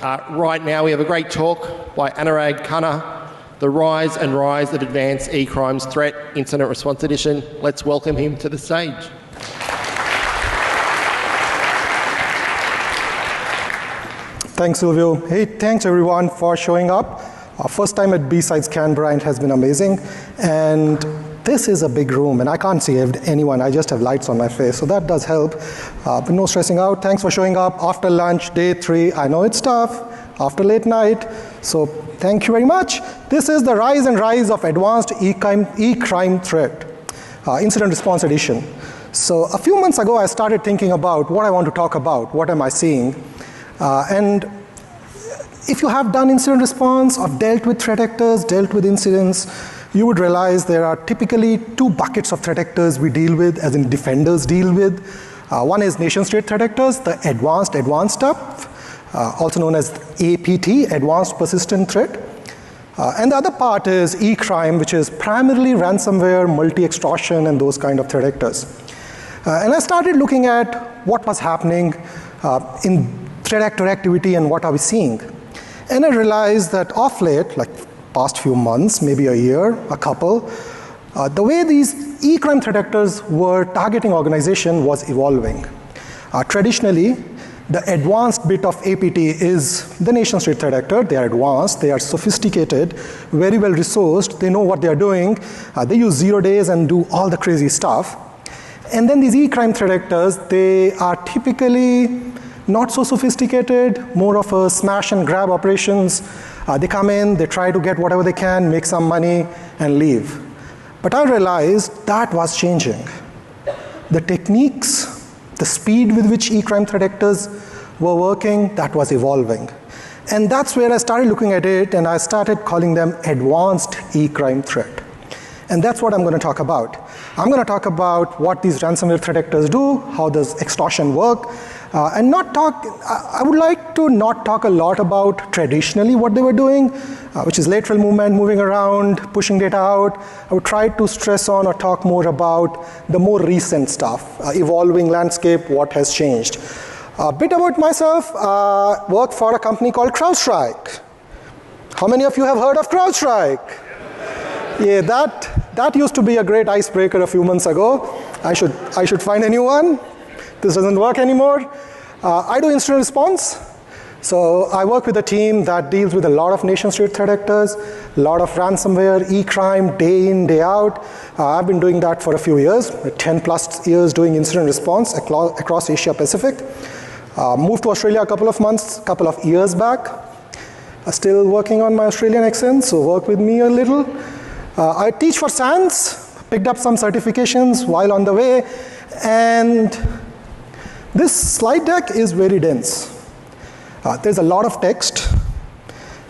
Right now we have a great talk by Anurag Khanna, The Rise and Rise of Advanced eCrime's Threat Incident Response Edition. Let's welcome him to the stage. Thanks, Silvio. Hey, thanks everyone for showing up. Our first time at BSidesCbr24 and it has been amazing. And this is a big room and I can't see anyone. I just have lights on my face, so that does help. But no stressing out. Thanks for showing up after lunch, day 3. I know it's tough, after late night. So thank you very much. This is the Rise and Rise of Advanced eCrime Threat, Incident Response Edition. So a few months ago, I started thinking about what I want to talk about, what am I seeing. And if you have done incident response or dealt with threat actors, dealt with incidents, you would realize there are typically 2 buckets of threat actors we deal with, as in defenders deal with. One is nation-state threat actors, the advanced stuff, also known as APT, Advanced Persistent Threat. And the other part is eCrime, which is primarily ransomware, multi-extortion, and those kind of threat actors. And I started looking at what was happening in threat actor activity and what are we seeing. And I realized that of late, like past few months, maybe a year, a couple, the way these eCrime threat actors were targeting organization was evolving. Traditionally, the advanced bit of APT is the nation-state threat actor. They are advanced, they are sophisticated, very well resourced, they know what they are doing. They use 0 days and do all the crazy stuff. And then these eCrime threat actors, they are typically not so sophisticated, more of a smash and grab operations. They come in, they try to get whatever they can, make some money, and leave. But I realized that was changing. The techniques, the speed with which eCrime threat actors were working, that was evolving. And that's where I started looking at it, and I started calling them advanced eCrime threat. And that's what I'm going to talk about. I'm going to talk about what these ransomware threat actors do, how does extortion work, and I would like to not talk a lot about traditionally what they were doing, which is lateral movement, moving around, pushing data out. I would try to stress on or talk more about the more recent stuff, evolving landscape, what has changed. A bit about myself, work for a company called CrowdStrike. How many of you have heard of CrowdStrike? Yeah, that used to be a great icebreaker a few months ago. I should find a new one. This doesn't work anymore. I do incident response. So I work with a team that deals with a lot of nation-state threat actors, a lot of ransomware, eCrime, day in, day out. I've been doing that for a few years, 10 plus years doing incident response across Asia Pacific. Moved to Australia a couple of years back. Still working on my Australian accent, so work with me a little. I teach for SaaS, picked up some certifications while on the way, and this slide deck is very dense. There's a lot of text,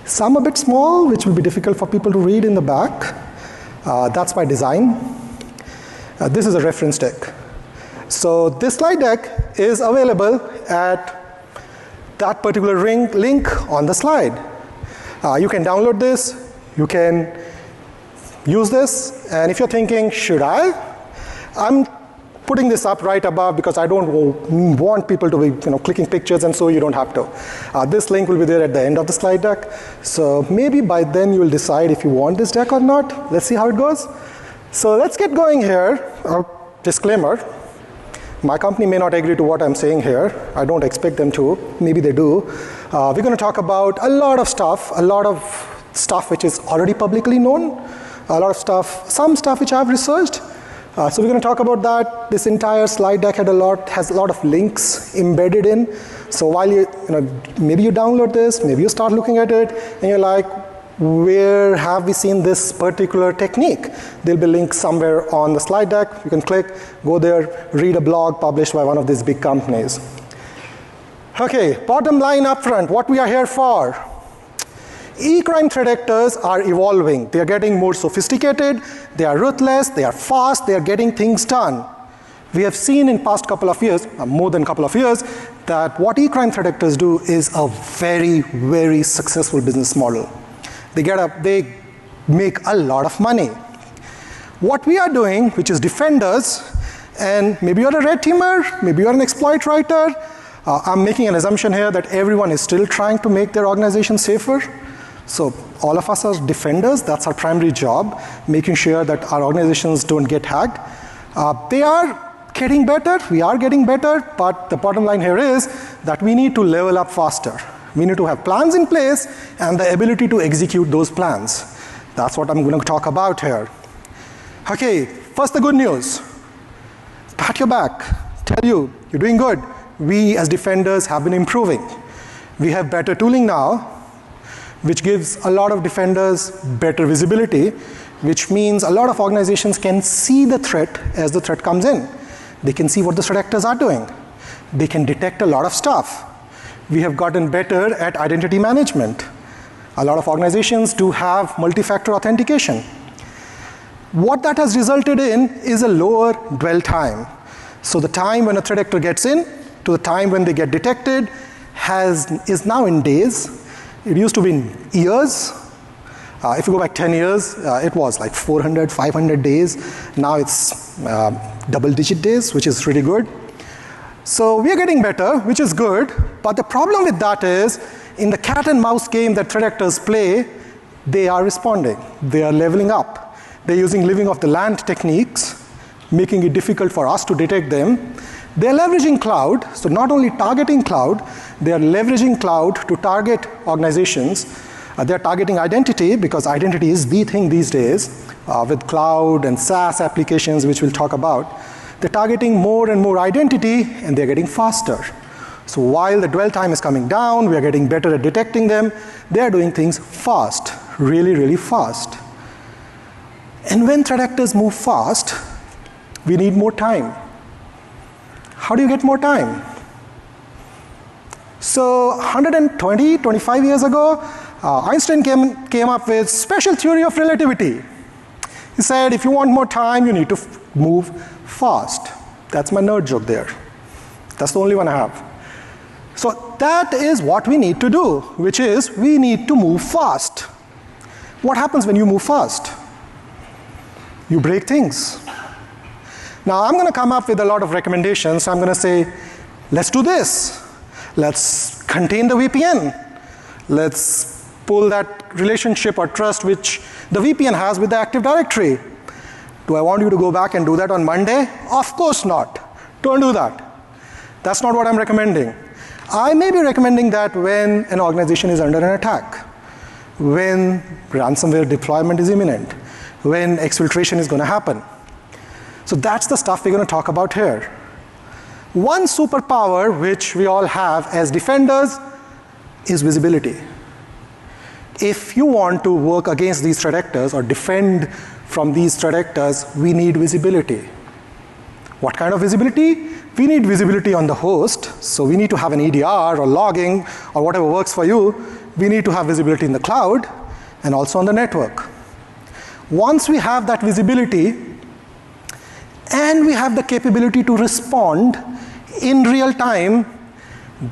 some a bit small, which will be difficult for people to read in the back. That's by design. This is a reference deck. So this slide deck is available at that particular link on the slide. You can download this, you can use this, and if you're thinking, should I? I'm putting this up right above because I don't want people to be clicking pictures, and so you don't have to. This link will be there at the end of the slide deck. So maybe by then you will decide if you want this deck or not. Let's see how it goes. So let's get going here. Disclaimer, my company may not agree to what I'm saying here. I don't expect them to. Maybe they do. We're going to talk about a lot of stuff which is already publicly known, a lot of stuff, some stuff which I've researched. So we're going to talk about that. This entire slide deck has a lot of links embedded in. So while maybe you download this, maybe you start looking at it, and you're like, where have we seen this particular technique? There'll be links somewhere on the slide deck. You can click, go there, read a blog published by one of these big companies. Okay, bottom line up front, what we are here for. eCrime threat actors are evolving. They are getting more sophisticated, they are ruthless, they are fast, they are getting things done. We have seen in past couple of years, more than a couple of years, that what eCrime threat actors do is a very, very successful business model. They make a lot of money. What we are doing, which is defenders, and maybe you're a red teamer, maybe you're an exploit writer, I'm making an assumption here that everyone is still trying to make their organization safer. So all of us are defenders. That's our primary job, making sure that our organizations don't get hacked. They are getting better. We are getting better. But the bottom line here is that we need to level up faster. We need to have plans in place and the ability to execute those plans. That's what I'm going to talk about here. Okay, first the good news. Pat your back. Tell you, you're doing good. We as defenders have been improving. We have better tooling now, which gives a lot of defenders better visibility, which means a lot of organizations can see the threat as the threat comes in. They can see what the threat actors are doing. They can detect a lot of stuff. We have gotten better at identity management. A lot of organizations do have multi-factor authentication. What that has resulted in is a lower dwell time. So the time when a threat actor gets in to the time when they get detected is now in days. It used to be in years. If you go back 10 years, it was like 400, 500 days. Now it's double-digit days, which is really good. So we are getting better, which is good. But the problem with that is, in the cat and mouse game that threat actors play, they are responding. They are leveling up. They're using living off the land techniques, making it difficult for us to detect them. They're leveraging cloud, so not only targeting cloud, they are leveraging cloud to target organizations. They're targeting identity, because identity is the thing these days, with cloud and SaaS applications, which we'll talk about. They're targeting more and more identity, and they're getting faster. So while the dwell time is coming down, we are getting better at detecting them, they're doing things fast, really, really fast. And when threat actors move fast, we need more time. How do you get more time? So 120, 25 years ago, Einstein came up with special theory of relativity. He said, if you want more time, you need to move fast. That's my nerd joke there. That's the only one I have. So that is what we need to do, which is we need to move fast. What happens when you move fast? You break things. Now I'm going to come up with a lot of recommendations. I'm going to say, let's do this. Let's contain the VPN. Let's pull that relationship or trust which the VPN has with the Active Directory. Do I want you to go back and do that on Monday? Of course not. Don't do that. That's not what I'm recommending. I may be recommending that when an organization is under an attack, when ransomware deployment is imminent, when exfiltration is going to happen. So that's the stuff we're going to talk about here. One superpower which we all have as defenders is visibility. If you want to work against these threat actors or defend from these threat actors, we need visibility. What kind of visibility? We need visibility on the host, so we need to have an EDR or logging or whatever works for you. We need to have visibility in the cloud and also on the network. Once we have that visibility and we have the capability to respond in real time,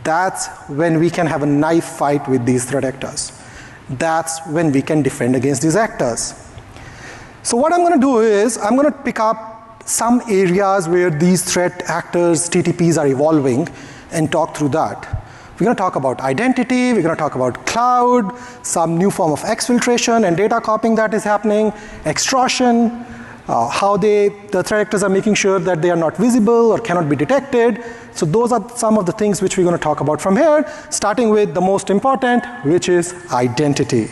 that's when we can have a knife fight with these threat actors. That's when we can defend against these actors. So what I'm going to do is I'm going to pick up some areas where these threat actors, TTPs, are evolving and talk through that. We're going to talk about identity, we're going to talk about cloud, some new form of exfiltration and data copying that is happening, extortion, how the threat actors are making sure that they are not visible or cannot be detected. So those are some of the things which we're going to talk about from here, starting with the most important, which is identity.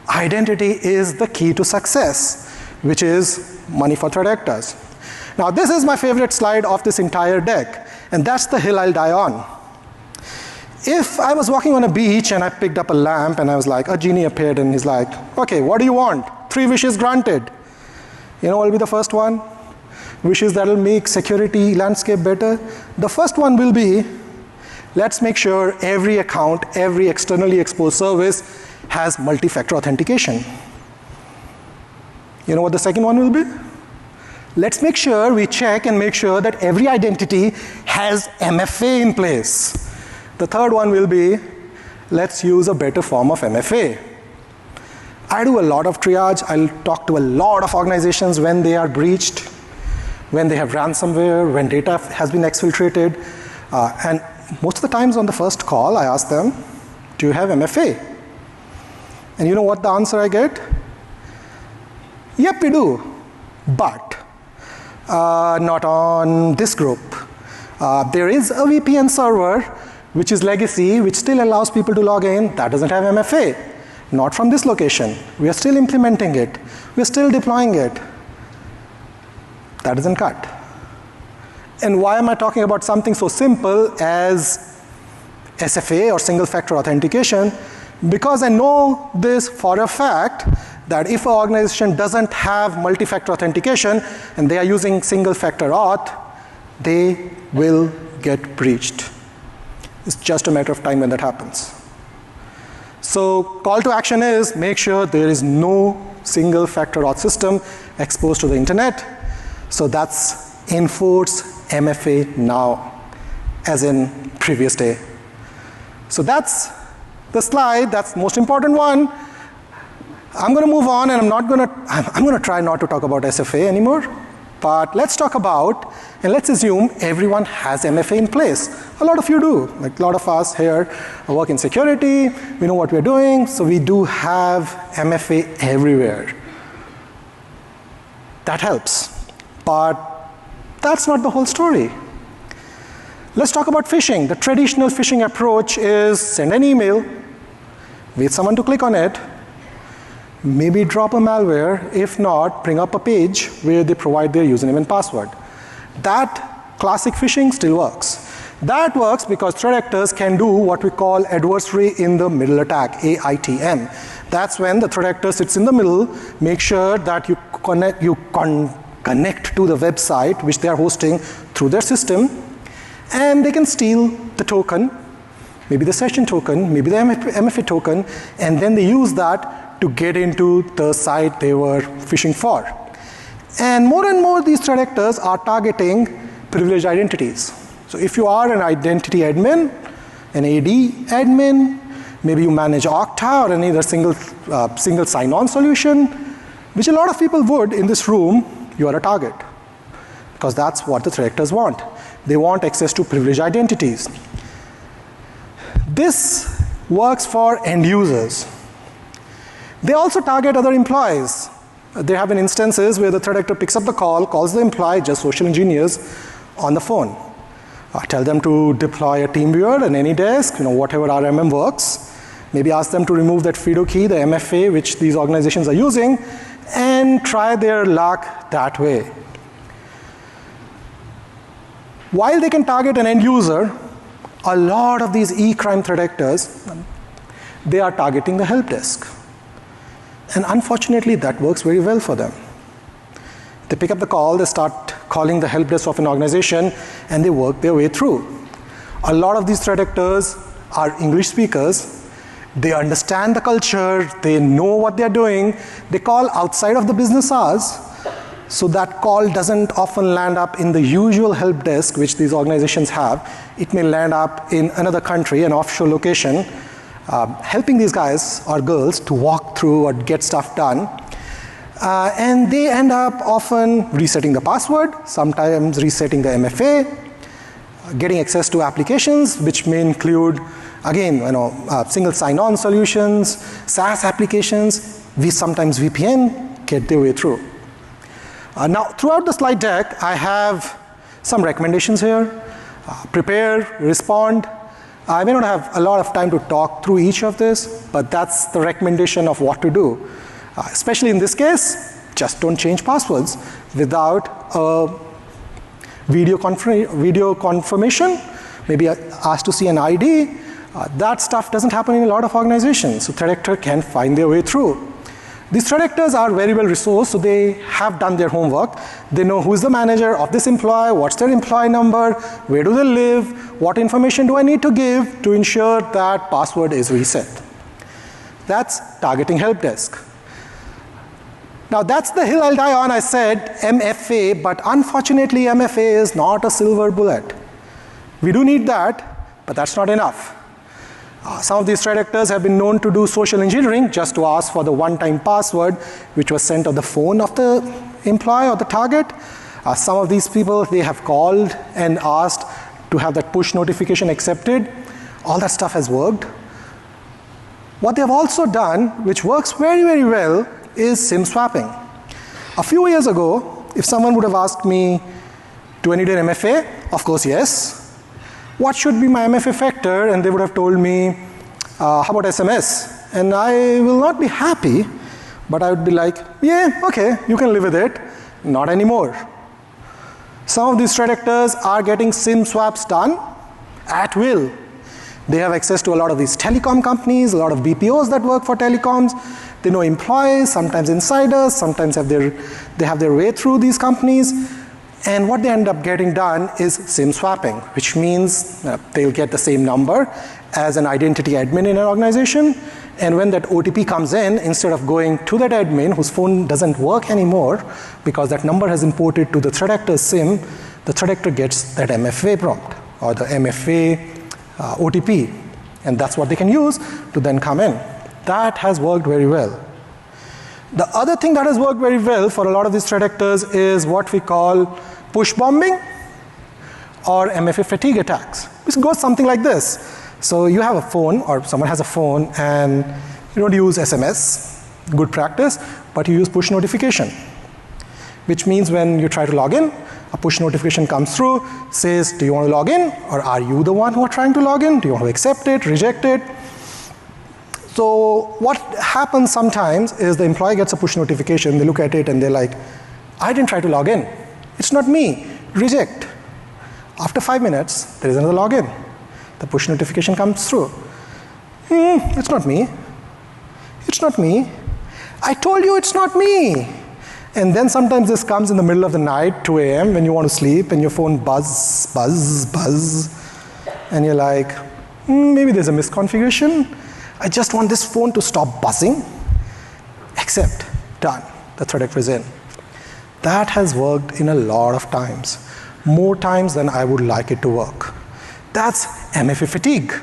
Identity is the key to success, which is money for threat actors. Now this is my favorite slide of this entire deck, and that's the hill I'll die on. If I was walking on a beach and I picked up a lamp and I was like, a genie appeared and he's like, okay, what do you want? 3 wishes granted. You know what will be the first one? Wishes that will make security landscape better. The first one will be, let's make sure every account, every externally exposed service has multi-factor authentication. You know what the second one will be? Let's make sure we check and make sure that every identity has MFA in place. The third one will be, let's use a better form of MFA. I do a lot of triage. I'll talk to a lot of organizations when they are breached, when they have ransomware, when data has been exfiltrated. And most of the times on the first call, I ask them, do you have MFA? And you know what the answer I get? Yep, we do, but not on this group. There is a VPN server, which is legacy, which still allows people to log in. That doesn't have MFA. Not from this location. We are still implementing it. We are still deploying it. That doesn't cut. And why am I talking about something so simple as SFA or single factor authentication? Because I know this for a fact that if an organization doesn't have multi-factor authentication and they are using single factor auth, they will get breached. It's just a matter of time when that happens. So call to action is make sure there is no single factor auth system exposed to the internet. So that's enforce MFA now, as in previous day. So that's the slide, that's the most important one. I'm going to move on, and I'm going to try not to talk about SFA anymore. But let's talk about, and let's assume everyone has MFA in place. A lot of you do. Like a lot of us here work in security. We know what we're doing, so we do have MFA everywhere. That helps. But that's not the whole story. Let's talk about phishing. The traditional phishing approach is send an email, wait someone to click on it, maybe drop a malware. If not, bring up a page where they provide their username and password. That classic phishing still works. That works because threat actors can do what we call adversary in the middle attack, AITM. That's when the threat actor sits in the middle, make sure that you connect to the website which they are hosting through their system, and they can steal the token, maybe the session token, maybe the MFA token, and then they use that to get into the site they were phishing for. And more these threat actors are targeting privileged identities. So if you are an identity admin, an AD admin, maybe you manage Okta or any other single sign-on solution, which a lot of people would in this room, you are a target. Because that's what the threat actors want. They want access to privileged identities. This works for end users. They also target other employees. There have been instances where the threat actor picks up the call, calls the employee, just social engineers, on the phone. Tell them to deploy a TeamViewer and any desk, whatever RMM works. Maybe ask them to remove that FIDO key, the MFA, which these organizations are using, and try their luck that way. While they can target an end user, a lot of these eCrime threat actors, they are targeting the help desk. And unfortunately, that works very well for them. They pick up the call, they start calling the help desk of an organization, and they work their way through. A lot of these threat actors are English speakers. They understand the culture, they know what they're doing. They call outside of the business hours, so that call doesn't often land up in the usual help desk which these organizations have. It may land up in another country, an offshore location, helping these guys or girls to walk through or get stuff done. And they end up often resetting the password, sometimes resetting the MFA, getting access to applications, which may include, again, single sign-on solutions, SaaS applications, sometimes VPN, get their way through. Now, throughout the slide deck, I have some recommendations here. Prepare, respond. I may not have a lot of time to talk through each of this, but that's the recommendation of what to do. Especially in this case, just don't change passwords without a video confirmation, maybe asked to see an ID. That stuff doesn't happen in a lot of organizations, so threat actor can find their way through. These threat actors are very well resourced, so they have done their homework. They know who's the manager of this employee, what's their employee number, where do they live, what information do I need to give to ensure that password is reset. That's targeting help desk. Now that's the hill I'll die on. I said MFA, but unfortunately MFA is not a silver bullet. We do need that, but that's not enough. Some of these threat actors have been known to do social engineering just to ask for the one-time password which was sent on the phone of the employee or the target. Some of these people, they have called and asked to have that push notification accepted. All that stuff has worked. What they have also done, which works very, very well, is SIM swapping. A few years ago, if someone would have asked me, do I need an MFA? Of course, yes. What should be my MFA factor? And they would have told me, how about SMS? And I will not be happy, but I would be like, yeah, okay, you can live with it. Not anymore. Some of these threat actors are getting SIM swaps done at will. They have access to a lot of these telecom companies, a lot of BPOs that work for telecoms. They know employees, sometimes insiders, sometimes they have their way through these companies. And what they end up getting done is SIM swapping, which means they'll get the same number as an identity admin in an organization. And when that OTP comes in, instead of going to that admin whose phone doesn't work anymore because that number has imported to the threat actor's SIM, the threat actor gets that MFA prompt or the MFA OTP. And that's what they can use to then come in. That has worked very well. The other thing that has worked very well for a lot of these threat actors is what we call push bombing or MFA fatigue attacks, which goes something like this. So you have a phone, or someone has a phone, and you don't use SMS, good practice, but you use push notification, which means when you try to log in, a push notification comes through, says, do you want to log in, or are you the one who are trying to log in? Do you want to accept it, reject it? So what happens sometimes is the employee gets a push notification, they look at it and they're like, I didn't try to log in. It's not me, reject. After 5 minutes, there is another login. The push notification comes through. It's not me. It's not me. I told you it's not me. And then sometimes this comes in the middle of the night, 2 a.m., when you want to sleep, and your phone buzz, buzz, buzz. And you're like, maybe there's a misconfiguration. I just want this phone to stop buzzing. Accept. Done. The threat actor is in. That has worked in a lot of times. More times than I would like it to work. That's MFA fatigue.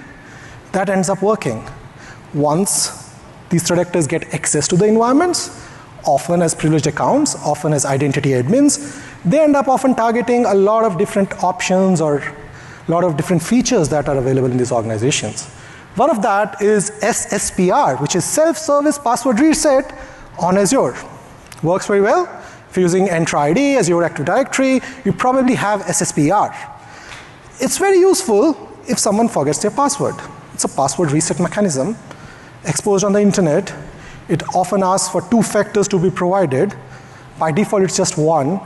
That ends up working. Once these threat actors get access to the environments, often as privileged accounts, often as identity admins, they end up often targeting a lot of different options or a lot of different features that are available in these organizations. One of that is SSPR, which is self-service password reset on Azure. Works very well. If you're using Entra ID, Azure Active Directory, you probably have SSPR. It's very useful if someone forgets their password. It's a password reset mechanism exposed on the internet. It often asks for 2 factors to be provided. By default, it's just 1,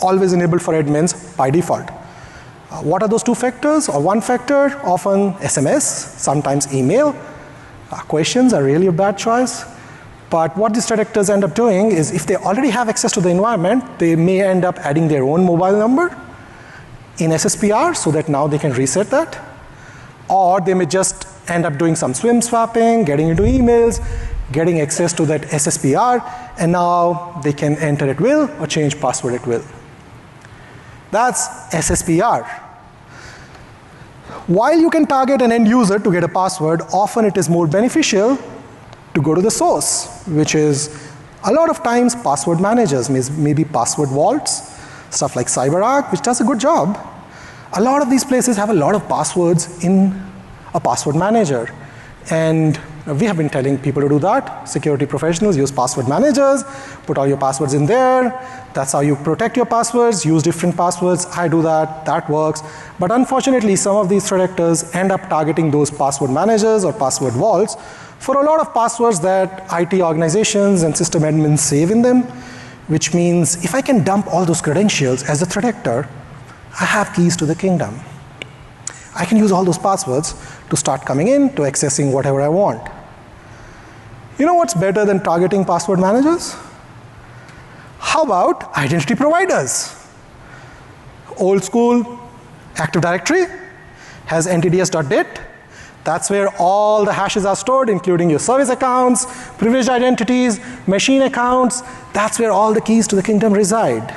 always enabled for admins by default. What are those 2 factors or 1 factor? Often SMS, sometimes email. Questions are really a bad choice. But what these threat actors end up doing is if they already have access to the environment, they may end up adding their own mobile number in SSPR so that now they can reset that. Or they may just end up doing some SIM swapping, getting into emails, getting access to that SSPR, and now they can enter at will or change password at will. That's SSPR. While you can target an end user to get a password, often it is more beneficial to go to the source, which is a lot of times password managers, maybe password vaults, stuff like CyberArk, which does a good job. A lot of these places have a lot of passwords in a password manager. And we have been telling people to do that. Security professionals use password managers, put all your passwords in there. That's how you protect your passwords, use different passwords. I do that, that works. But unfortunately, some of these threat actors end up targeting those password managers or password vaults for a lot of passwords that IT organizations and system admins save in them, which means if I can dump all those credentials as a threat actor, I have keys to the kingdom. I can use all those passwords to start coming in, to accessing whatever I want. You know what's better than targeting password managers? How about identity providers? Old school Active Directory has ntds.dit. That's where all the hashes are stored, including your service accounts, privileged identities, machine accounts. That's where all the keys to the kingdom reside.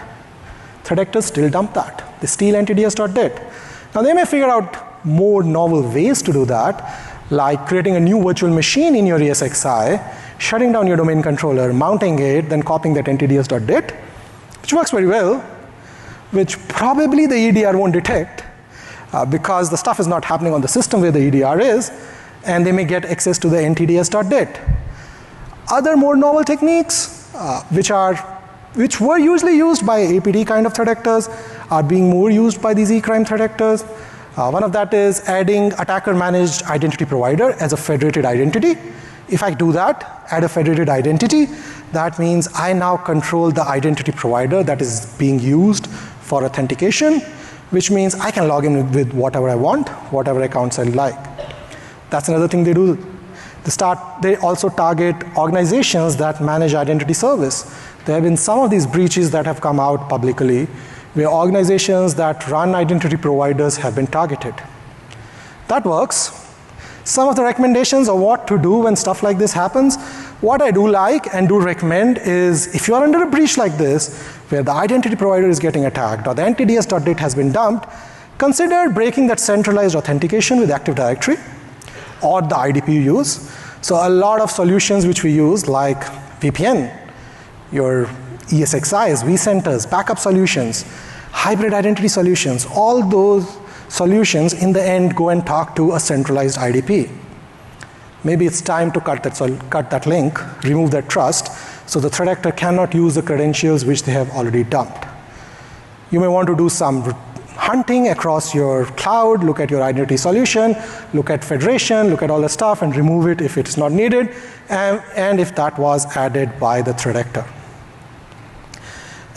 Threat actors still dump that. They steal ntds.dit. Now they may figure out more novel ways to do that, like creating a new virtual machine in your ESXi, shutting down your domain controller, mounting it, then copying that ntds.dit, which works very well, which probably the EDR won't detect, because the stuff is not happening on the system where the EDR is, and they may get access to the ntds.dit. Other more novel techniques, which were usually used by APT kind of threat actors, are being more used by these eCrime threat actors. One of that is adding attacker-managed identity provider as a federated identity. If I do that, add a federated identity, that means I now control the identity provider that is being used for authentication, which means I can log in with whatever I want, whatever accounts I like. That's another thing they do. They also target organizations that manage identity service. There have been some of these breaches that have come out publicly where organizations that run identity providers have been targeted. That works. Some of the recommendations of what to do when stuff like this happens, what I do like and do recommend is if you are under a breach like this, where the identity provider is getting attacked or the ntds.dit has been dumped, consider breaking that centralized authentication with Active Directory or the IDP you use. So a lot of solutions which we use like VPN, your ESXIs, vCenters, backup solutions, hybrid identity solutions, all those solutions in the end go and talk to a centralized IDP. Maybe it's time to cut that link, remove that trust, so the threat actor cannot use the credentials which they have already dumped. You may want to do some hunting across your cloud, look at your identity solution, look at federation, look at all the stuff and remove it if it's not needed, and if that was added by the threat actor.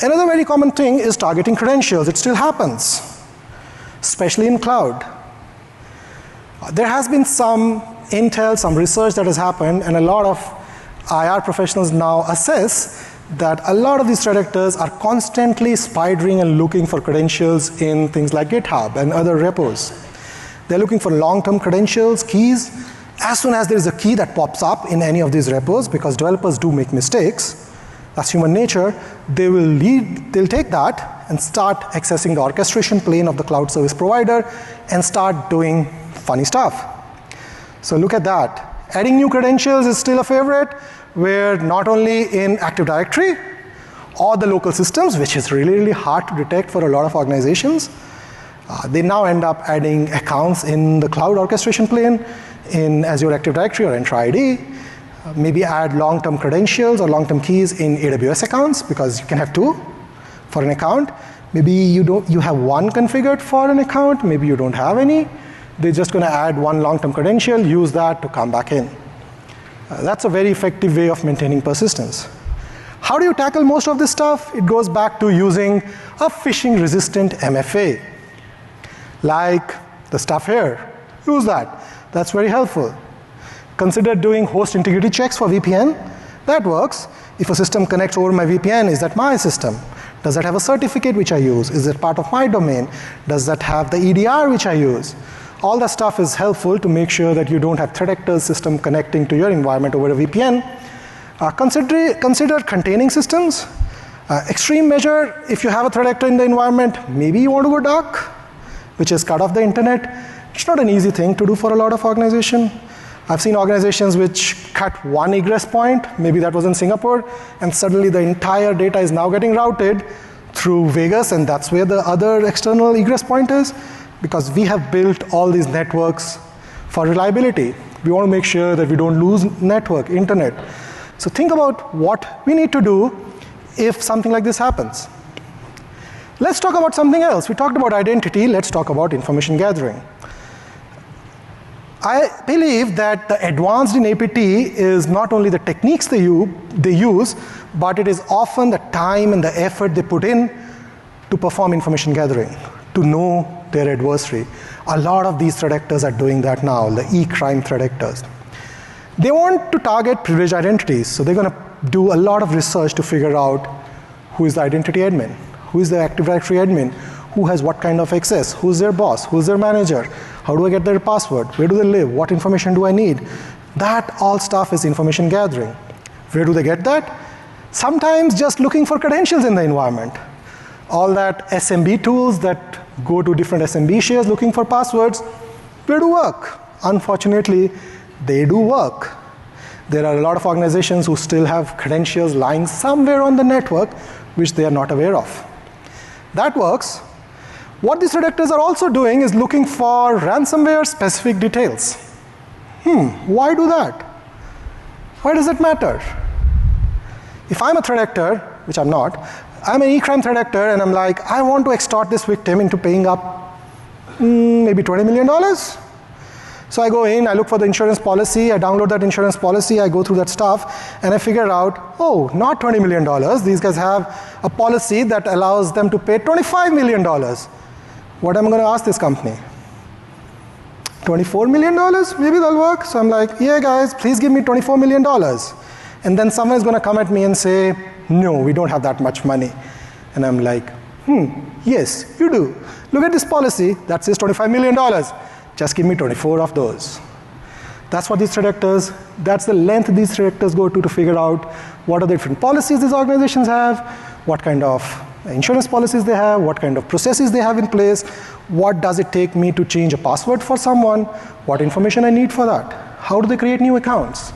Another very common thing is targeting credentials. It still happens, especially in cloud. There has been some intel, some research that has happened, and a lot of IR professionals now assess that a lot of these threat actors are constantly spidering and looking for credentials in things like GitHub and other repos. They're looking for long-term credentials, keys. As soon as there is a key that pops up in any of these repos, because developers do make mistakes, that's human nature, they'll take that and start accessing the orchestration plane of the cloud service provider and start doing funny stuff. So look at that. Adding new credentials is still a favorite, where not only in Active Directory or the local systems, which is really, really hard to detect for a lot of organizations, they now end up adding accounts in the cloud orchestration plane, in Azure Active Directory or Entra ID. Maybe add long-term credentials or long-term keys in AWS accounts, because you can have two for an account. Maybe you have one configured for an account, maybe you don't have any. They're just going to add one long-term credential, use that to come back in. That's a very effective way of maintaining persistence. How do you tackle most of this stuff? It goes back to using a phishing-resistant MFA, like the stuff here. Use that. That's very helpful. Consider doing host integrity checks for VPN. That works. If a system connects over my VPN, is that my system? Does that have a certificate which I use? Is it part of my domain? Does that have the EDR which I use? All that stuff is helpful to make sure that you don't have threat actors system connecting to your environment over a VPN. Consider containing systems. Extreme measure, if you have a threat actor in the environment, maybe you want to go dark, which is cut off the internet. It's not an easy thing to do for a lot of organizations. I've seen organizations which cut one egress point, maybe that was in Singapore, and suddenly the entire data is now getting routed through Vegas, and that's where the other external egress point is, because we have built all these networks for reliability. We want to make sure that we don't lose network, internet. So think about what we need to do if something like this happens. Let's talk about something else. We talked about identity, let's talk about information gathering. I believe that the advanced in APT is not only the techniques they use, but it is often the time and the effort they put in to perform information gathering, to know their adversary. A lot of these threat actors are doing that now, the eCrime threat actors. They want to target privileged identities, so they're going to do a lot of research to figure out who is the identity admin, who is the Active Directory admin, who has what kind of access, who's their boss, who's their manager, how do I get their password, where do they live, what information do I need. That all stuff is information gathering. Where do they get that? Sometimes just looking for credentials in the environment. All that SMB tools that go to different SMB shares looking for passwords, they do work. Unfortunately, they do work. There are a lot of organizations who still have credentials lying somewhere on the network which they are not aware of. That works. What these threat actors are also doing is looking for ransomware-specific details. Why do that? Why does it matter? If I'm a threat actor, which I'm not, I'm an eCrime threat actor, and I'm like, I want to extort this victim into paying up maybe $20 million. So I go in, I look for the insurance policy, I download that insurance policy, I go through that stuff, and I figure out, oh, not $20 million. These guys have a policy that allows them to pay $25 million. What am I going to ask this company? $24 million? Maybe that'll work. So I'm like, yeah, guys, please give me $24 million. And then someone is going to come at me and say, no, we don't have that much money. And I'm like, yes, you do. Look at this policy that says $25 million. Just give me 24 of those. That's what these threat actors, that's the length these threat actors go to figure out what are the different policies these organizations have, what kind of insurance policies they have, what kind of processes they have in place, what does it take me to change a password for someone, what information I need for that. How do they create new accounts?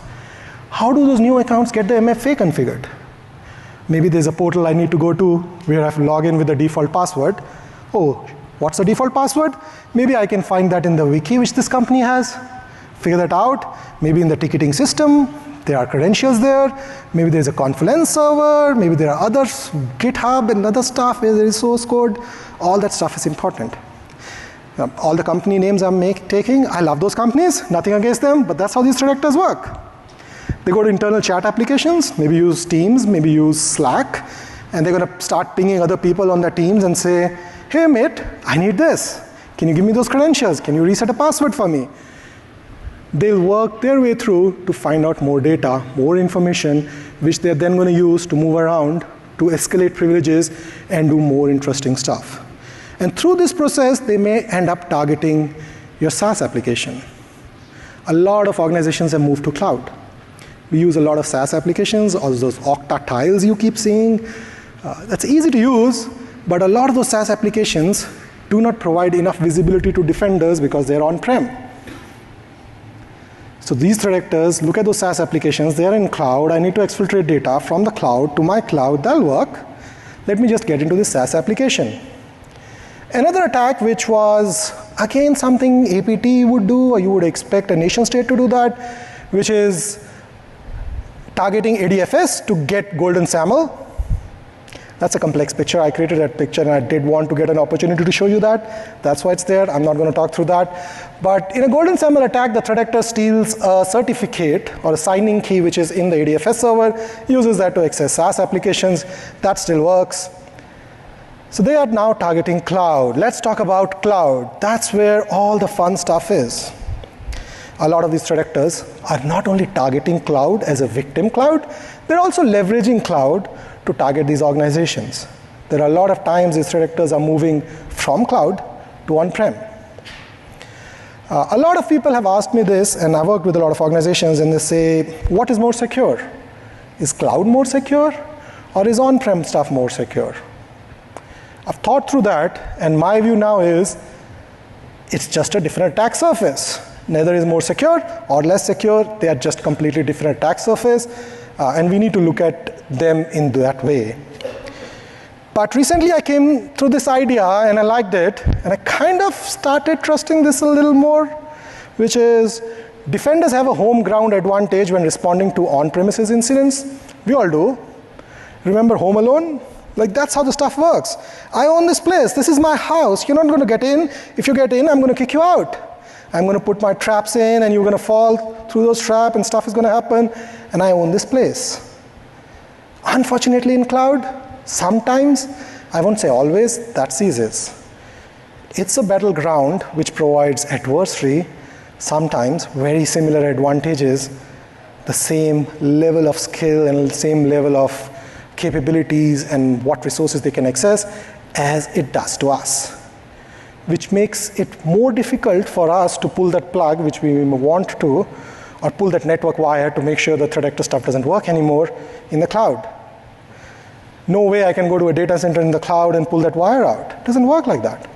How do those new accounts get the MFA configured? Maybe there's a portal I need to go to where I have to log in with the default password. Oh, what's the default password? Maybe I can find that in the wiki which this company has, figure that out. Maybe in the ticketing system, there are credentials there. Maybe there's a Confluence server. Maybe there are others, GitHub and other stuff where there is source code. All that stuff is important. All the company names I'm taking, I love those companies, nothing against them, but that's how these threat actors work. They go to internal chat applications, maybe use Teams, maybe use Slack, and they're going to start pinging other people on their teams and say, hey, mate, I need this. Can you give me those credentials? Can you reset a password for me? They'll work their way through to find out more data, more information, which they're then going to use to move around, to escalate privileges, and do more interesting stuff. And through this process, they may end up targeting your SaaS application. A lot of organizations have moved to cloud. We use a lot of SaaS applications, all those Okta tiles you keep seeing. That's easy to use, but a lot of those SaaS applications do not provide enough visibility to defenders because they're on-prem. So these threat actors look at those SaaS applications, they're in cloud, I need to exfiltrate data from the cloud to my cloud, that'll work. Let me just get into this SaaS application. Another attack which was, again, something APT would do, or you would expect a nation state to do that, which is targeting ADFS to get golden SAML. That's a complex picture. I created that picture, and I did want to get an opportunity to show you that. That's why it's there. I'm not going to talk through that. But in a golden SAML attack, the threat actor steals a certificate or a signing key which is in the ADFS server, uses that to access SaaS applications. That still works. So they are now targeting cloud. Let's talk about cloud. That's where all the fun stuff is. A lot of these threat actors are not only targeting cloud as a victim cloud, they're also leveraging cloud to target these organizations. There are a lot of times these threat actors are moving from cloud to on-prem. A lot of people have asked me this, and I've worked with a lot of organizations, and they say, what is more secure? Is cloud more secure, or is on-prem stuff more secure? I've thought through that, and my view now is, it's just a different attack surface. Neither is more secure or less secure, they are just completely different attack surface, and we need to look at them in that way. But recently I came through this idea and I liked it, and I kind of started trusting this a little more, which is defenders have a home ground advantage when responding to on-premises incidents. We all do. Remember Home Alone? Like, that's how the stuff works. I own this place, this is my house, you're not going to get in. If you get in, I'm going to kick you out. I'm going to put my traps in, and you're going to fall through those traps, and stuff is going to happen, and I own this place. Unfortunately, in cloud, sometimes, I won't say always, that ceases. It's a battleground which provides adversary, sometimes very similar advantages, the same level of skill and the same level of capabilities and what resources they can access as it does to us, which makes it more difficult for us to pull that plug, which we want to, or pull that network wire to make sure the threat actor stuff doesn't work anymore in the cloud. No way I can go to a data center in the cloud and pull that wire out. It doesn't work like that.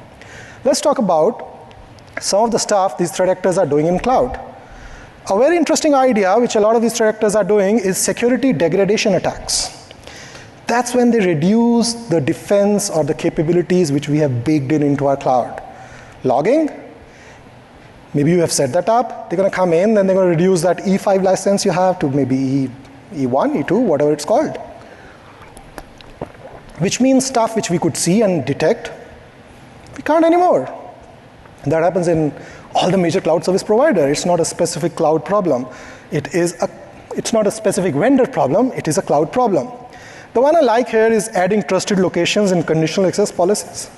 Let's talk about some of the stuff these threat actors are doing in cloud. A very interesting idea, which a lot of these threat actors are doing, is security degradation attacks. That's when they reduce the defense or the capabilities which we have baked in into our cloud. Logging, maybe you have set that up. They're going to come in, and they're going to reduce that E5 license you have to maybe E1, E2, whatever it's called. Which means stuff which we could see and detect, we can't anymore. And that happens in all the major cloud service providers. It's not a specific cloud problem. It's not a specific vendor problem, it is a cloud problem. The one I like here is adding trusted locations and conditional access policies.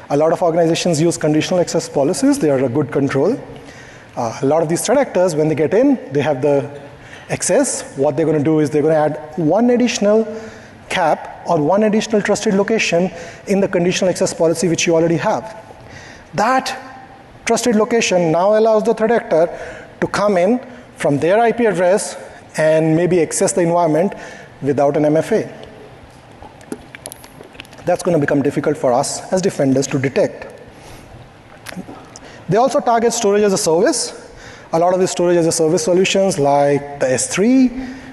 A lot of organizations use conditional access policies. They are a good control. A lot of these threat actors, when they get in, they have the access. What they're going to do is they're going to add one additional cap or one additional trusted location in the conditional access policy which you already have. That trusted location now allows the threat actor to come in from their IP address and maybe access the environment without an MFA. That's going to become difficult for us as defenders to detect. They also target storage as a service. A lot of the storage as a service solutions like the S3,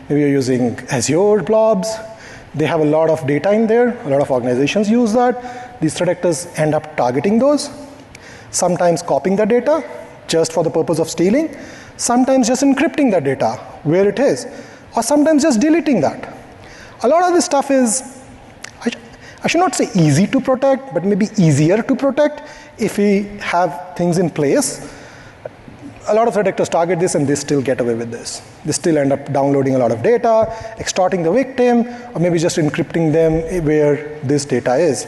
maybe you're using Azure blobs. They have a lot of data in there. A lot of organizations use that. These threat actors end up targeting those, sometimes copying the data just for the purpose of stealing, sometimes just encrypting that data where it is, or sometimes just deleting that. A lot of this stuff is, I should not say easy to protect, but maybe easier to protect if we have things in place. A lot of threat actors target this and they still get away with this. They still end up downloading a lot of data, extorting the victim, or maybe just encrypting them where this data is.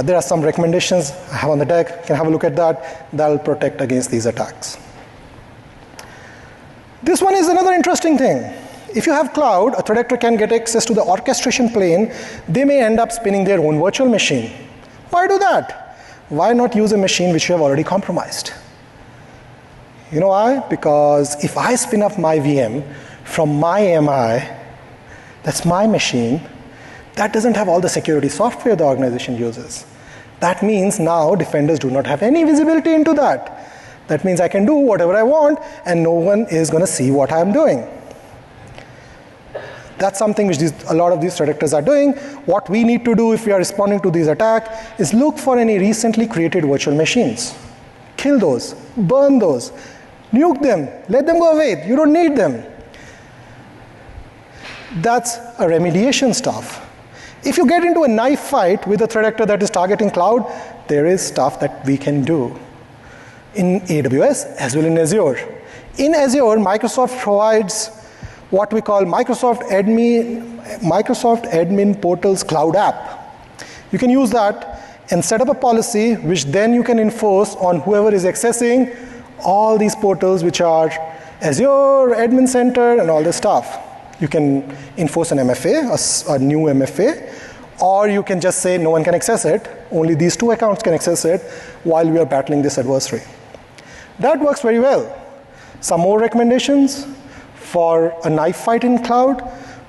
There are some recommendations I have on the deck. You can have a look at that. That'll protect against these attacks. This one is another interesting thing. If you have cloud, a threat actor can get access to the orchestration plane. They may end up spinning their own virtual machine. Why do that? Why not use a machine which you have already compromised? You know why? Because if I spin up my VM from my AMI, that's my machine, that doesn't have all the security software the organization uses. That means now defenders do not have any visibility into that. That means I can do whatever I want and no one is going to see what I'm doing. That's something which a lot of these threat actors are doing. What we need to do if we are responding to these attacks is look for any recently created virtual machines. Kill those, burn those, nuke them, let them go away. You don't need them. That's a remediation stuff. If you get into a knife fight with a threat actor that is targeting cloud, there is stuff that we can do in AWS as well in Azure. In Azure, Microsoft provides what we call Microsoft Admin Portals Cloud App. You can use that and set up a policy which then you can enforce on whoever is accessing all these portals which are Azure, Admin Center, and all this stuff. You can enforce an MFA, a new MFA, or you can just say no one can access it, only these two accounts can access it while we are battling this adversary. That works very well. Some more recommendations for a knife fight in cloud,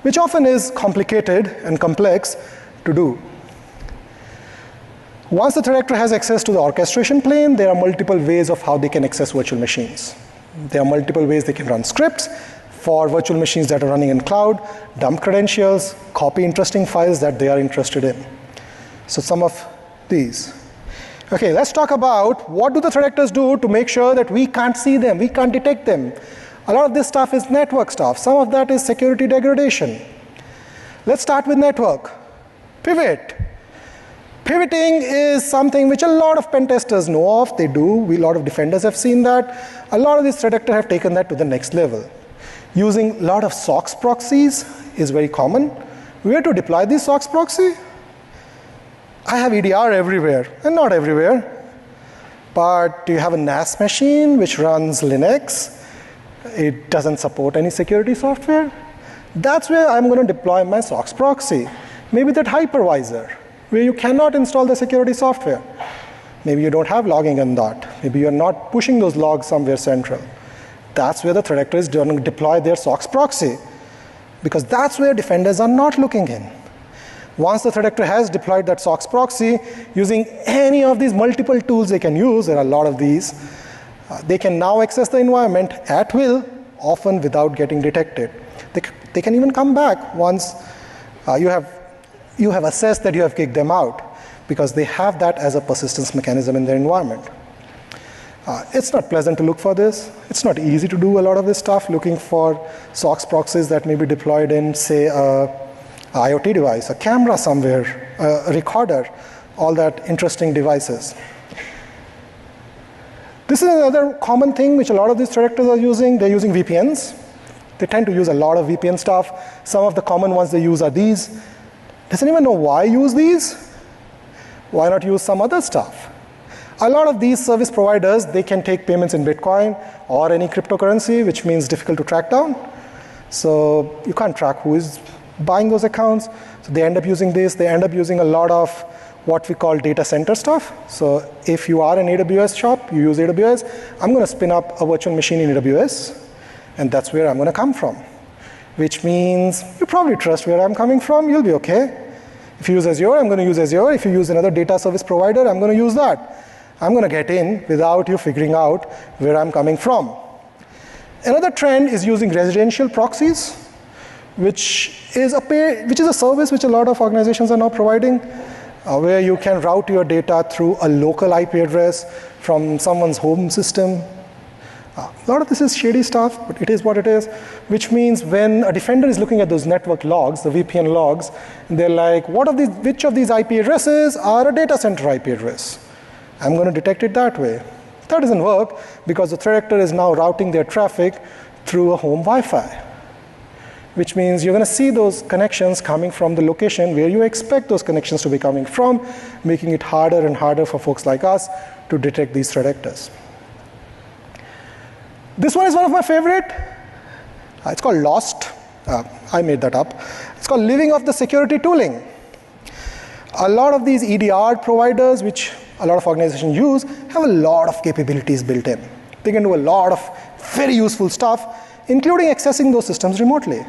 which often is complicated and complex to do. Once the threat actor has access to the orchestration plane, there are multiple ways of how they can access virtual machines. There are multiple ways they can run scripts for virtual machines that are running in cloud, dump credentials, copy interesting files that they are interested in. So some of these. Okay, let's talk about what do the threat actors do to make sure that we can't see them, we can't detect them. A lot of this stuff is network stuff. Some of that is security degradation. Let's start with network. Pivot. Pivoting is something which a lot of pen testers know of. They do. A lot of defenders have seen that. A lot of these threat actors have taken that to the next level. Using a lot of SOX proxies is very common. Where to deploy these SOX proxy? I have EDR everywhere, and not everywhere. But do you have a NAS machine which runs Linux? It doesn't support any security software. That's where I'm going to deploy my SOX proxy. Maybe that hypervisor, where you cannot install the security software. Maybe you don't have logging in that. Maybe you're not pushing those logs somewhere central. That's where the threat actor is going to deploy their SOX proxy, because that's where defenders are not looking in. Once the threat actor has deployed that SOX proxy, using any of these multiple tools they can use, there are a lot of these, they can now access the environment at will, often without getting detected. They can even come back once you have you have assessed that you have kicked them out because they have that as a persistence mechanism in their environment. It's not pleasant to look for this. It's not easy to do a lot of this stuff, looking for SOX proxies that may be deployed in, say, a IoT device, a camera somewhere, a recorder, all that interesting devices. This is another common thing which a lot of these threat actors are using. They're using VPNs. They tend to use a lot of VPN stuff. Some of the common ones they use are these. Does anyone know why use these? Why not use some other stuff? A lot of these service providers, they can take payments in Bitcoin or any cryptocurrency, which means difficult to track down. So you can't track who is buying those accounts. So they end up using this. They end up using a lot of what we call data center stuff. So if you are an AWS shop, you use AWS, I'm going to spin up a virtual machine in AWS, and that's where I'm going to come from, which means you probably trust where I'm coming from. You'll be OK. If you use Azure, I'm going to use Azure. If you use another data service provider, I'm going to use that. I'm going to get in without you figuring out where I'm coming from. Another trend is using residential proxies, which is a service which a lot of organizations are now providing, where you can route your data through a local IP address from someone's home system. A lot of this is shady stuff, but it is what it is, which means when a defender is looking at those network logs, the VPN logs, they're like, which of these IP addresses are a data center IP address? I'm going to detect it that way. That doesn't work because the threat actor is now routing their traffic through a home Wi-Fi, which means you're going to see those connections coming from the location where you expect those connections to be coming from, making it harder and harder for folks like us to detect these threat actors. This one is one of my favorite. It's called Lost. I made that up. It's called living off the security tooling. A lot of these EDR providers, which a lot of organizations use, have a lot of capabilities built in. They can do a lot of very useful stuff, including accessing those systems remotely.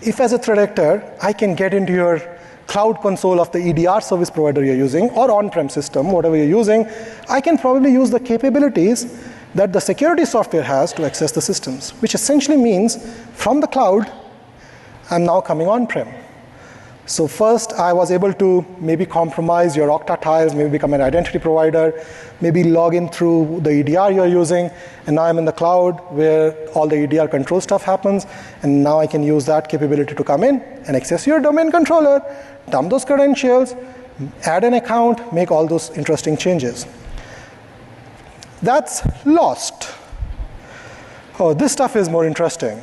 If as a threat actor, I can get into your cloud console of the EDR service provider you're using, or on-prem system, whatever you're using, I can probably use the capabilities that the security software has to access the systems, which essentially means from the cloud, I'm now coming on-prem. So first, I was able to maybe compromise your Okta tiles, maybe become an identity provider, maybe log in through the EDR you're using, and now I'm in the cloud where all the EDR control stuff happens, and now I can use that capability to come in and access your domain controller, dump those credentials, add an account, make all those interesting changes. That's Lost. Oh, this stuff is more interesting.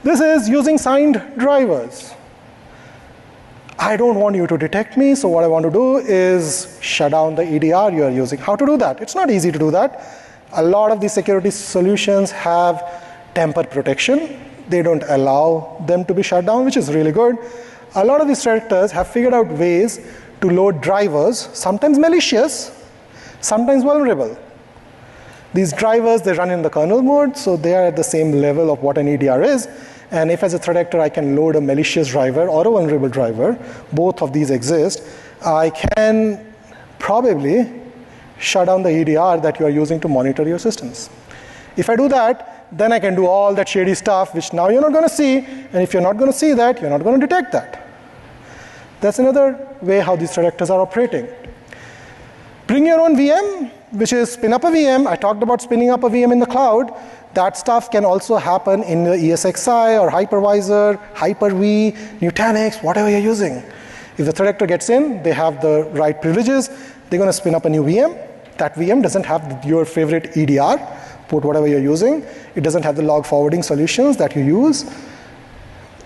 This is using signed drivers. I don't want you to detect me, so what I want to do is shut down the EDR you are using. How to do that? It's not easy to do that. A lot of these security solutions have tamper protection. They don't allow them to be shut down, which is really good. A lot of these threat actors have figured out ways to load drivers, sometimes malicious, sometimes vulnerable. These drivers, they run in the kernel mode, so they are at the same level of what an EDR is. And if as a threat actor I can load a malicious driver or a vulnerable driver, both of these exist, I can probably shut down the EDR that you are using to monitor your systems. If I do that, then I can do all that shady stuff, which now you're not going to see. And if you're not going to see that, you're not going to detect that. That's another way how these threat actors are operating. Bring your own VM, which is spin up a VM. I talked about spinning up a VM in the cloud. That stuff can also happen in the ESXi or hypervisor, Hyper-V, Nutanix, whatever you're using. If the threat actor gets in, they have the right privileges, they're going to spin up a new VM. That VM doesn't have your favorite EDR, put whatever you're using. It doesn't have the log forwarding solutions that you use.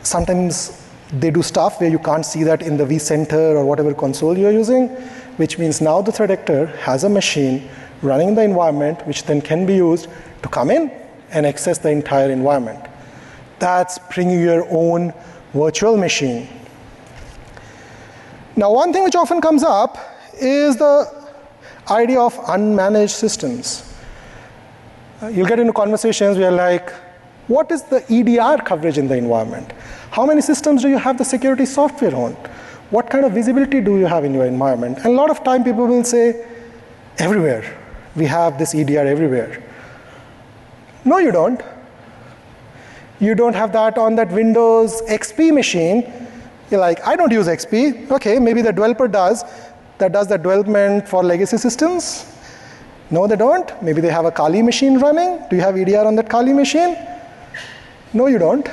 Sometimes they do stuff where you can't see that in the vCenter or whatever console you're using, which means now the threat actor has a machine running in the environment, which then can be used to come in and access the entire environment. That's bringing your own virtual machine. Now, one thing which often comes up is the idea of unmanaged systems. You'll get into conversations where like, what is the EDR coverage in the environment? How many systems do you have the security software on? What kind of visibility do you have in your environment? And a lot of time people will say, everywhere. We have this EDR everywhere. No, you don't. You don't have that on that Windows XP machine You're like, I don't use XP. Okay, maybe the developer does. That does the development for legacy systems. No, they don't. Maybe they have a Kali machine running. Do you have EDR on that Kali machine? No, you don't.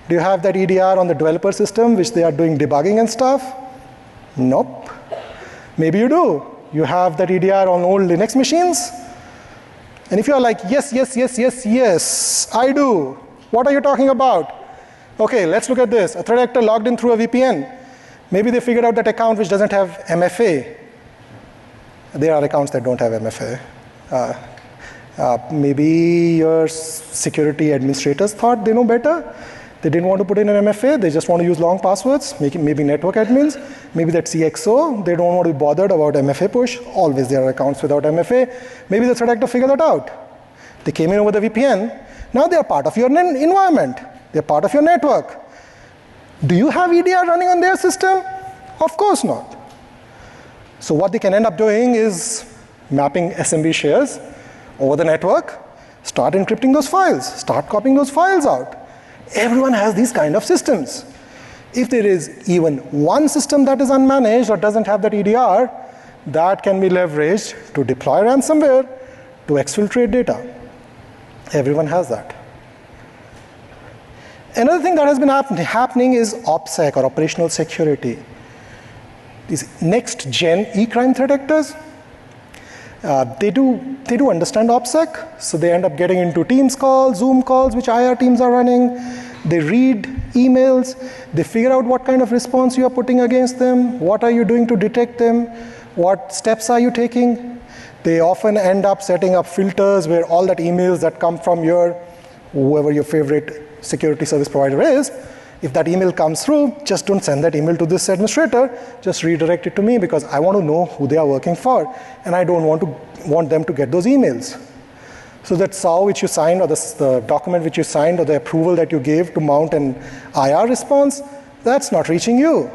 Do you have that EDR on the developer system, which they are doing debugging and stuff? Nope. Maybe you do. You have that EDR on old Linux machines? And if you're like, yes, yes, yes, yes, yes, I do. What are you talking about? Okay, let's look at this. A threat actor logged in through a VPN. Maybe they figured out that account which doesn't have MFA. There are accounts that don't have MFA. Maybe your security administrators thought they know better. They didn't want to put in an MFA. They just want to use long passwords. Maybe network admins. Maybe that CXO. They don't want to be bothered about MFA push. Always there are accounts without MFA. Maybe the threat actor figured that out. They came in over the VPN. Now they are part of your environment. They're part of your network. Do you have EDR running on their system? Of course not. So what they can end up doing is mapping SMB shares over the network, start encrypting those files, start copying those files out. Everyone has these kind of systems. If there is even one system that is unmanaged or doesn't have that EDR, that can be leveraged to deploy ransomware, to exfiltrate data. Everyone has that. Another thing that has been happening is OPSEC, or operational security. These next-gen eCrime threat actors, they do understand OPSEC, so they end up getting into Teams calls, Zoom calls, which IR teams are running. They read emails. They figure out what kind of response you are putting against them. What are you doing to detect them? What steps are you taking? They often end up setting up filters where all that emails that come from whoever your favorite security service provider is, if that email comes through, just don't send that email to this administrator, just redirect it to me because I want to know who they are working for and I don't want them to get those emails. So that SOW which you signed, or the document which you signed, or the approval that you gave to mount an IR response, that's not reaching you.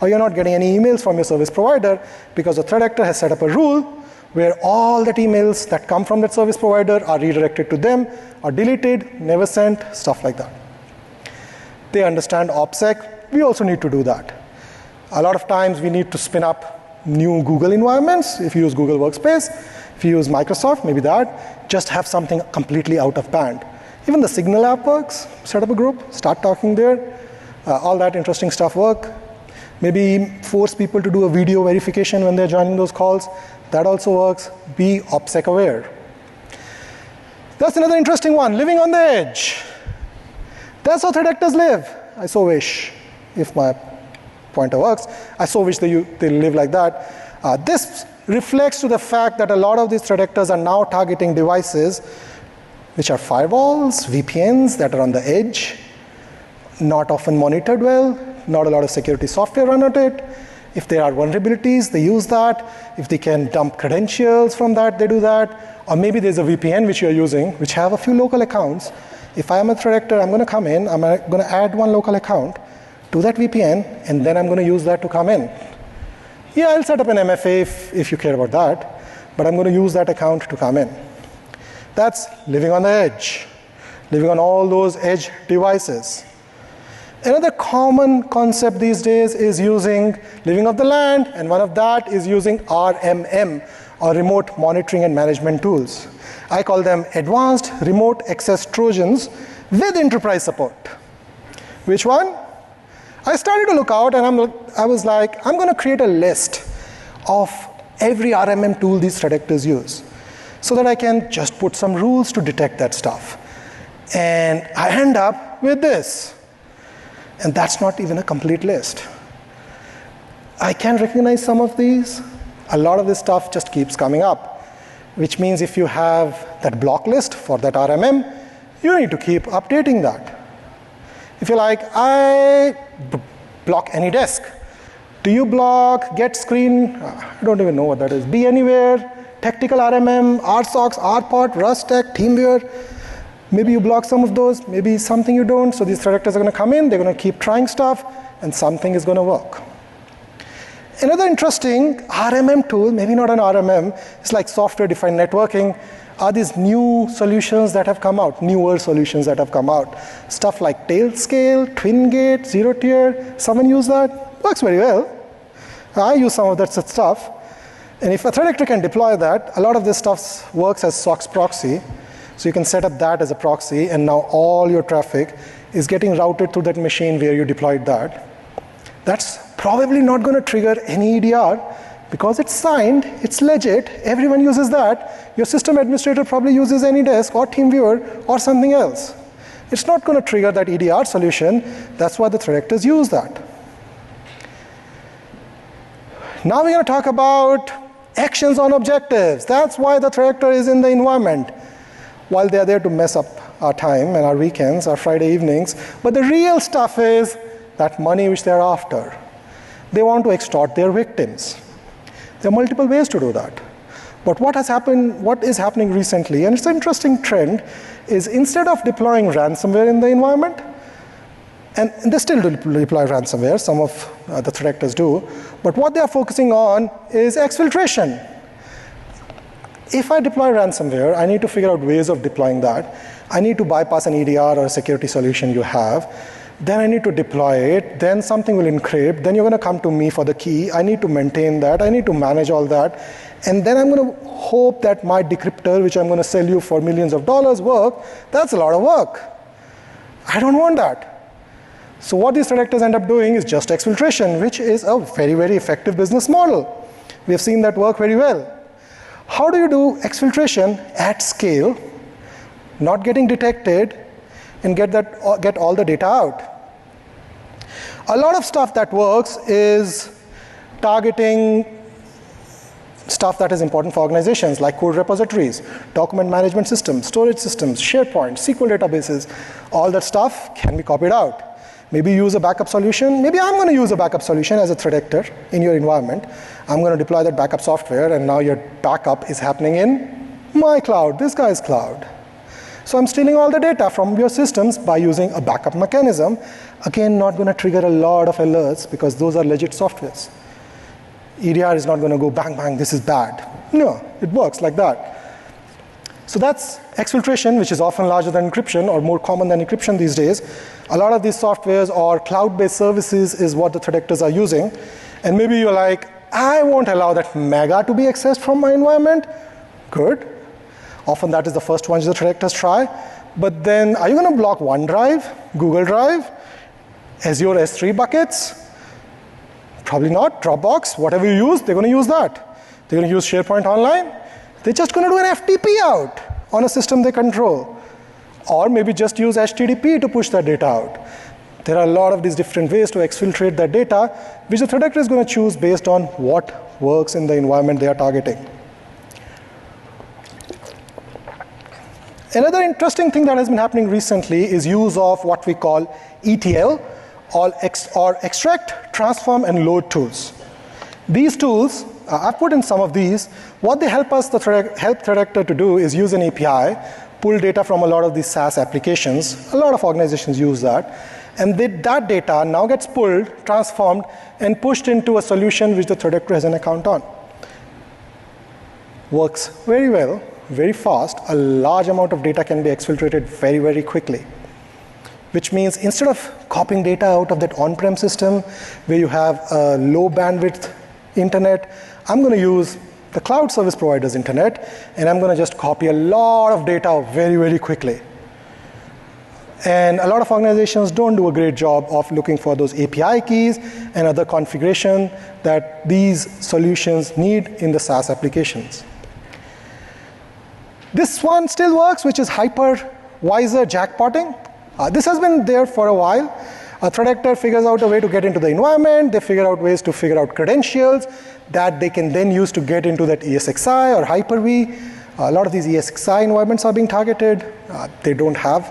Or you're not getting any emails from your service provider because the threat actor has set up a rule where all that emails that come from that service provider are redirected to them, are deleted, never sent, stuff like that. They understand OPSEC. We also need to do that. A lot of times we need to spin up new Google environments. If you use Google Workspace, if you use Microsoft, maybe that, just have something completely out of band. Even the Signal app works. Set up a group, start talking there. All that interesting stuff work. Maybe force people to do a video verification when they're joining those calls. That also works. Be OPSEC aware. That's another interesting one, living on the edge. That's how threat actors live. I so wish, if my pointer works, I so wish they live like that. This reflects to the fact that a lot of these threat actors are now targeting devices which are firewalls, VPNs that are on the edge, not often monitored well, not a lot of security software run at it. If there are vulnerabilities, they use that. If they can dump credentials from that, they do that. Or maybe there's a VPN which you're using, which have a few local accounts. If I'm a threat actor, I'm going to come in, I'm going to add one local account to that VPN, and then I'm going to use that to come in. Yeah, I'll set up an MFA if you care about that, but I'm going to use that account to come in. That's living on the edge, living on all those edge devices. Another common concept these days is using living off the land, and one of that is using RMM, or remote monitoring and management tools. I call them advanced remote access Trojans with enterprise support. Which one? I started to look out and I was like, I'm going to create a list of every RMM tool these threat actors use so that I can just put some rules to detect that stuff. And I end up with this. And that's not even a complete list. I can recognize some of these. A lot of this stuff just keeps coming up, which means if you have that block list for that RMM, you need to keep updating that. If you're like, I block any desk. Do you block get screen? I don't even know what that is. Be anywhere, tactical RMM, RSOX, RPOT, RustTech, TeamViewer. Maybe you block some of those, maybe something you don't. So these threat actors are going to come in, they're going to keep trying stuff, and something is going to work. Another interesting RMM tool, maybe not an RMM, it's like software-defined networking. are these new solutions that have come out, newer solutions that have come out. Stuff like Tailscale, TwinGate, Zero Tier. Someone use that? Works very well. I use some of that stuff. And if a threat actor can deploy that, a lot of this stuff works as SOX proxy. So you can set up that as a proxy, and now all your traffic is getting routed to that machine where you deployed that. That's probably not going to trigger any EDR because it's signed, it's legit, everyone uses that. Your system administrator probably uses AnyDesk or TeamViewer or something else. It's not going to trigger that EDR solution. That's why the threat actors use that. Now we're going to talk about actions on objectives. That's why the threat actor is in the environment. While they're there to mess up our time and our weekends, our Friday evenings. But the real stuff is that money which they're after. They want to extort their victims. There are multiple ways to do that. But what is happening recently, and it's an interesting trend, is instead of deploying ransomware in the environment, and they still deploy ransomware, some of the threat actors do, but what they are focusing on is exfiltration. If I deploy ransomware, I need to figure out ways of deploying that. I need to bypass an EDR or a security solution you have. Then I need to deploy it. Then something will encrypt. Then you're going to come to me for the key. I need to maintain that. I need to manage all that. And then I'm going to hope that my decryptor, which I'm going to sell you for millions of dollars, work. That's a lot of work. I don't want that. So what these threat actors end up doing is just exfiltration, which is a very, very effective business model. We have seen that work very well. How do you do exfiltration at scale, not getting detected, and get all the data out? A lot of stuff that works is targeting stuff that is important for organizations, like code repositories, document management systems, storage systems, SharePoint, SQL databases. All that stuff can be copied out. Maybe use a backup solution. Maybe I'm going to use a backup solution as a threat actor in your environment. I'm going to deploy that backup software, and now your backup is happening in my cloud, this guy's cloud. So I'm stealing all the data from your systems by using a backup mechanism. Again, not going to trigger a lot of alerts because those are legit softwares. EDR is not going to go bang, bang, this is bad. No, it works like that. So that's exfiltration, which is often larger than encryption or more common than encryption these days. A lot of these softwares or cloud-based services is what the threat actors are using. And maybe you're like, I won't allow that mega to be accessed from my environment. Good. Often that is the first one the threat actors try. But then are you going to block OneDrive, Google Drive, Azure S3 buckets? Probably not. Dropbox, whatever you use, they're going to use that. They're going to use SharePoint Online. They're just going to do an FTP out on a system they control. Or maybe just use HTTP to push that data out. There are a lot of these different ways to exfiltrate that data, which the threat actor is going to choose based on what works in the environment they are targeting. Another interesting thing that has been happening recently is use of what we call ETL, or extract, transform, and load tools. These tools, I've put in some of these. What they help us, help threat actor to do is use an API, pull data from a lot of these SaaS applications. A lot of organizations use that. And that data now gets pulled, transformed, and pushed into a solution which the threat actor has an account on. Works very well, very fast. A large amount of data can be exfiltrated very, very quickly. Which means instead of copying data out of that on-prem system where you have a low bandwidth internet, I'm going to use the cloud service provider's internet, and I'm going to just copy a lot of data very, very quickly. And a lot of organizations don't do a great job of looking for those API keys and other configuration that these solutions need in the SaaS applications. This one still works, which is hypervisor jackpotting. This has been there for a while. A threat actor figures out a way to get into the environment. They figure out ways to figure out credentials that they can then use to get into that ESXi or Hyper-V. A lot of these ESXi environments are being targeted. They don't have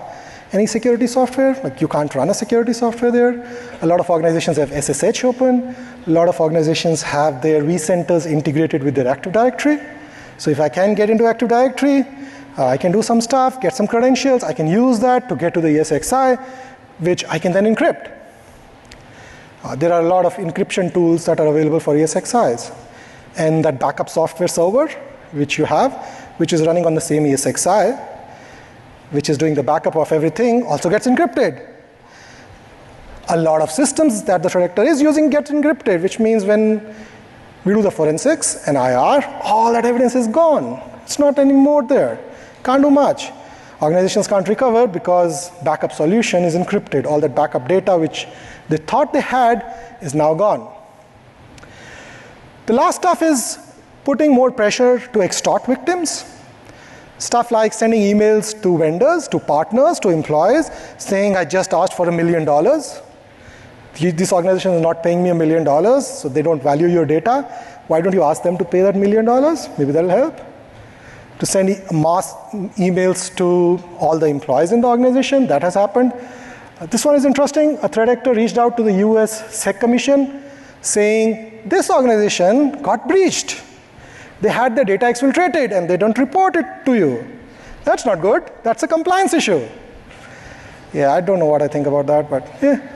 any security software. Like you can't run a security software there. A lot of organizations have SSH open. A lot of organizations have their vCenters integrated with their Active Directory. So if I can get into Active Directory, I can do some stuff, get some credentials. I can use that to get to the ESXi, which I can then encrypt. There are a lot of encryption tools that are available for ESXis. And that backup software server, which you have, which is running on the same ESXi, which is doing the backup of everything, also gets encrypted. A lot of systems that the threat actor is using get encrypted, which means when we do the forensics and IR, all that evidence is gone. It's not anymore there. Can't do much. Organizations can't recover because backup solution is encrypted. All that backup data which they thought they had is now gone. The last stuff is putting more pressure to extort victims. Stuff like sending emails to vendors, to partners, to employees, saying, I just asked for $1 million. This organization is not paying me $1 million, so they don't value your data. Why don't you ask them to pay that $1 million? Maybe that'll help. To send mass emails to all the employees in the organization, that has happened. This one is interesting. A threat actor reached out to the US SEC Commission saying, this organization got breached. They had their data exfiltrated and they don't report it to you. That's not good. That's a compliance issue. Yeah, I don't know what I think about that, but yeah.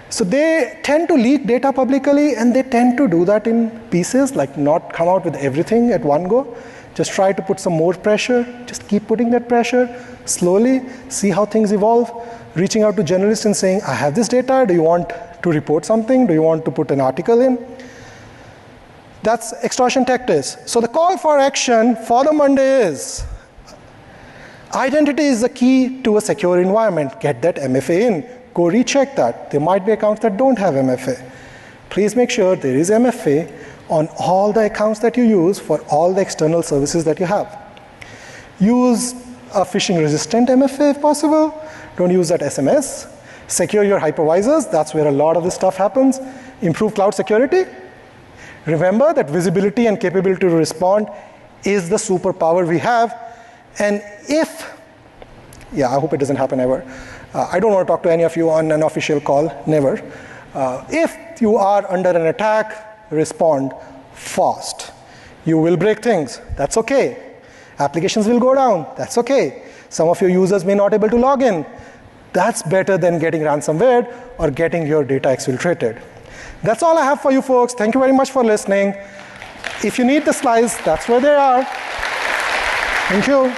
So they tend to leak data publicly, and they tend to do that in pieces, like not come out with everything at one go. Just try to put some more pressure. Just keep putting that pressure slowly, see how things evolve. Reaching out to journalists and saying, I have this data. Do you want to report something? Do you want to put an article in? That's extortion tactics. So the call for action for the Monday is, identity is the key to a secure environment. Get that MFA in. Go recheck that. There might be accounts that don't have MFA. Please make sure there is MFA on all the accounts that you use for all the external services that you have. Use a phishing-resistant MFA if possible. Don't use that SMS. Secure your hypervisors. That's where a lot of this stuff happens. Improve cloud security. Remember that visibility and capability to respond is the superpower we have. And if, yeah, I hope it doesn't happen ever. I don't want to talk to any of you on an official call, never. If you are under an attack, respond fast. You will break things, that's okay. Applications will go down, that's okay. Some of your users may not be able to log in. That's better than getting ransomware or getting your data exfiltrated. That's all I have for you folks. Thank you very much for listening. If you need the slides, that's where they are. Thank you.